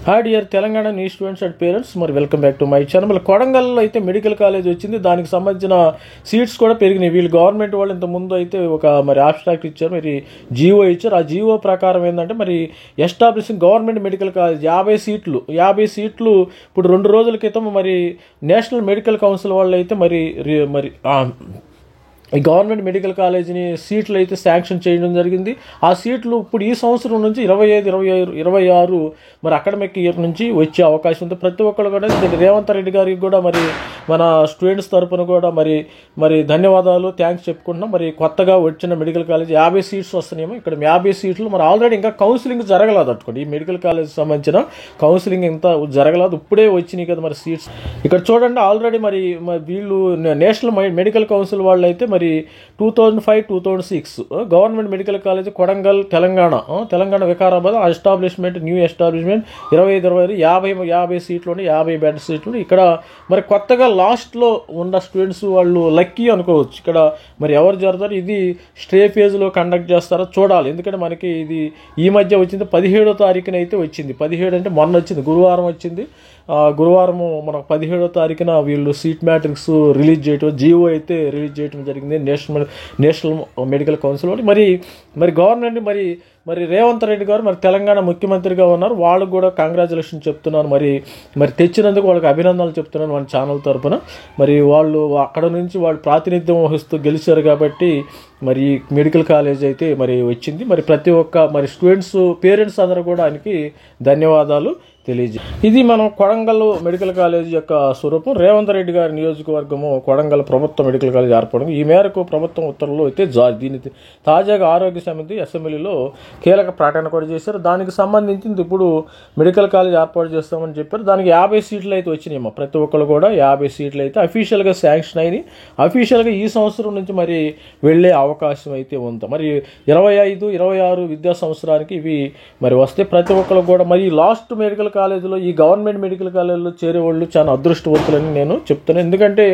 Hi dear Telangana new students and parents, మరి welcome back to my channel. మరి కొడంగల్లో అయితే మెడికల్ కాలేజ్ వచ్చింది, దానికి సంబంధించిన సీట్స్ కూడా పెరిగినాయి. వీళ్ళు గవర్నమెంట్ వాళ్ళు ఇంత ముందు అయితే ఒక మరి ఆబ్స్ట్రాక్ట్ ఇచ్చారు, మరి జీవో ఇచ్చారు. ఆ జీవో ప్రకారం ఏంటంటే మరి ఎస్టాబ్లిషింగ్ గవర్నమెంట్ మెడికల్ కాలేజ్ 50 సీట్లు ఇప్పుడు 2 రోజుల క్రితం మరి నేషనల్ మెడికల్ కౌన్సిల్ వాళ్ళు అయితే మరి ఈ గవర్నమెంట్ మెడికల్ కాలేజీని సీట్లు అయితే శాంక్షన్ చేయడం జరిగింది. ఆ సీట్లు ఇప్పుడు ఈ సంవత్సరం నుంచి 25-26 మరి అకాడమిక్ ఇయర్ నుంచి వచ్చే అవకాశం ఉంది. ప్రతి ఒక్కరు కూడా రేవంత్ రెడ్డి గారికి కూడా మరి మన స్టూడెంట్స్ తరఫున కూడా మరి ధన్యవాదాలు, థ్యాంక్స్ చెప్పుకుంటున్నాం. మరి కొత్తగా వచ్చిన మెడికల్ కాలేజ్ 50 సీట్స్ వస్తున్నాయేమో. ఇక్కడ 50 సీట్లు మరి ఆల్రెడీ ఇంకా కౌన్సిలింగ్ జరగలేదు అనుకోండి. ఈ మెడికల్ కాలేజ్ సంబంధించిన కౌన్సిలింగ్ ఇంత జరగలేదు, ఇప్పుడే వచ్చినాయి కదా మరి సీట్స్. ఇక్కడ చూడండి, ఆల్రెడీ మరి వీళ్ళు నేషనల్ మెడికల్ కౌన్సిల్ వాళ్ళు అయితే మరి 2005-2006 government medical college Kodangal Telangana Vikarabad new establishment 50 సీట్లు 50 బెడ్ సీట్లు. ఇక్కడ మరి కొత్తగా లాస్ట్లో ఉన్న స్టూడెంట్స్ వాళ్ళు లక్కీ అనుకోవచ్చు. ఇక్కడ మరి ఎవరు జరుగుతారు, ఇది స్టే ఫేజ్లో కండక్ట్ చేస్తారో చూడాలి. ఎందుకంటే మనకి ఇది ఈ మధ్య వచ్చింది, 17వ తారీఖున అయితే వచ్చింది. 17 అంటే మొన్న వచ్చింది, గురువారం వచ్చింది. గురువారము మనకు 17వ తారీఖున వీళ్ళు సీట్ మ్యాట్రిక్స్ రిలీజ్ చేయటం, జీవో అయితే రిలీజ్ చేయడం జరిగింది నేషనల్ మెడికల్ కౌన్సిల్ వాళ్ళు. మరి గవర్నమెంట్ మరి రేవంత్ రెడ్డి గారు మరి తెలంగాణ ముఖ్యమంత్రిగా ఉన్నారు, వాళ్ళకు కూడా కంగ్రాచులేషన్ చెప్తున్నాను. మరి తెచ్చినందుకు వాళ్ళకి అభినందనలు చెప్తున్నాను మన ఛానల్ తరఫున. మరి వాళ్ళు అక్కడ నుంచి వాళ్ళు ప్రాతినిధ్యం వహిస్తూ గెలిచారు కాబట్టి మరి మెడికల్ కాలేజ్ అయితే మరి వచ్చింది. మరి ప్రతి ఒక్క మరి స్టూడెంట్స్ పేరెంట్స్ అందరూ కూడా ఆయనకి ధన్యవాదాలు తెలియజేయాలి. ఇది మనం కొడంగల్ మెడికల్ కాలేజ్ యొక్క స్వరూపం. రేవంత్ రెడ్డి గారి నియోజకవర్గము కొడంగల్ ప్రభుత్వ మెడికల్ కాలేజ్ ఏర్పడింది. ఈ మేరకు ప్రభుత్వం ఉత్తర్వులు అయితే దీని తాజాగా ఆరోగ్య సమితి అసెంబ్లీలో కీలక ప్రకటన కూడా చేశారు. దానికి సంబంధించి ఇప్పుడు మెడికల్ కాలేజ్ ఏర్పాటు చేస్తామని చెప్పారు. దానికి 50 సీట్లు అయితే వచ్చినాయేమో. ప్రతి ఒక్కరు కూడా 50 సీట్లు అయితే అఫీషియల్గా శాంక్షన్ అయినాయి. అఫీషియల్గా ఈ సంవత్సరం నుంచి మరి వెళ్ళే అవకాశం అయితే ఉంది. మరి 25-26 విద్యా సంవత్సరానికి ఇవి మరి వస్తే ప్రతి ఒక్కరు కూడా మరి లాస్ట్ మెడికల్ కాలేజీలో ఈ గవర్నమెంట్ మెడికల్ కాలేజీలో చేరే వాళ్ళు చాలా అదృష్టవంతులని నేను చెప్తున్నాను. ఎందుకంటే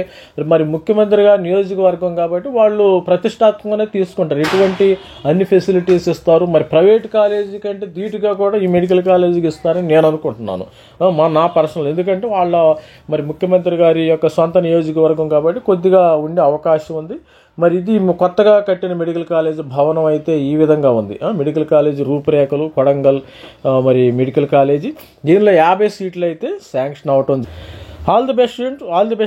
మరి ముఖ్యమంత్రిగా నియోజకవర్గం కాబట్టి వాళ్ళు ప్రతిష్టాత్మకంగానే తీసుకుంటారు, ఎటువంటి అన్ని ఫెసిలిటీస్ ఇస్తారు. మరి ప్రైవేట్ కాలేజీ కంటే ధీటుగా కూడా ఈ మెడికల్ కాలేజీకి ఇస్తారని నేను అనుకుంటున్నాను, నా పర్సనల్. ఎందుకంటే వాళ్ళ మరి ముఖ్యమంత్రి గారి యొక్క సొంత నియోజకవర్గం కాబట్టి కొద్దిగా ఉండే అవకాశం ఉంది. మరి ఇది కొత్తగా కట్టిన మెడికల్ కాలేజ్ భవనం అయితే ఈ విధంగా ఉంది. మెడికల్ కాలేజ్ రూపురేఖలు కొడంగల్ మరి మెడికల్ కాలేజీ, దీనిలో 50 సీట్లు అయితే శాంక్షన్ అవటం. All the best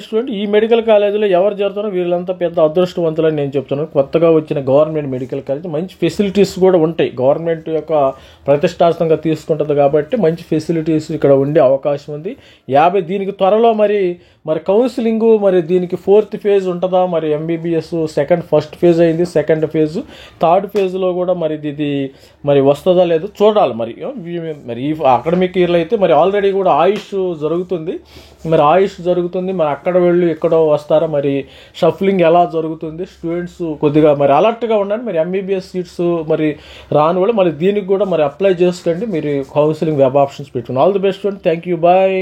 student. ఈ మెడికల్ కాలేజీలో ఎవరు చేరుతారో వీళ్ళంతా పెద్ద అదృష్టవంతులని నేను చెప్తున్నాను. కొత్తగా వచ్చిన గవర్నమెంట్ మెడికల్ కాలేజ్ మంచి ఫెసిలిటీస్ కూడా ఉంటాయి. గవర్నమెంట్ యొక్క ప్రతిష్టాత్మకంగా తీసుకుంటుంది కాబట్టి మంచి ఫెసిలిటీస్ ఇక్కడ ఉండే అవకాశం ఉంది. 50 దీనికి త్వరలో మరి కౌన్సిలింగ్ మరి దీనికి 4th ఫేజ్ ఉంటుందా, మరి MBBS ఫస్ట్ ఫేజ్ అయింది, 2nd ఫేజ్, 3rd ఫేజ్లో కూడా మరి ఇది మరి వస్తుందా లేదో చూడాలి. మరి ఈ అకాడమిక్ ఇయర్లో అయితే మరి ఆల్రెడీ కూడా ఆయుష్ జరుగుతుంది. మరి అక్కడ వెళ్ళి ఎక్కడో వస్తారా, మరి షఫ్లింగ్ ఎలా జరుగుతుంది, స్టూడెంట్స్ కొద్దిగా మరి అలర్ట్గా ఉండండి. మరి MBBS సీట్స్ మరి రాని వాళ్ళు మరి దీనికి కూడా మరి అప్లై చేసుకోండి. మీరు కౌన్సిలింగ్ వెబ్ ఆప్షన్స్ పెట్టుకుని. All the best student, thank you, bye.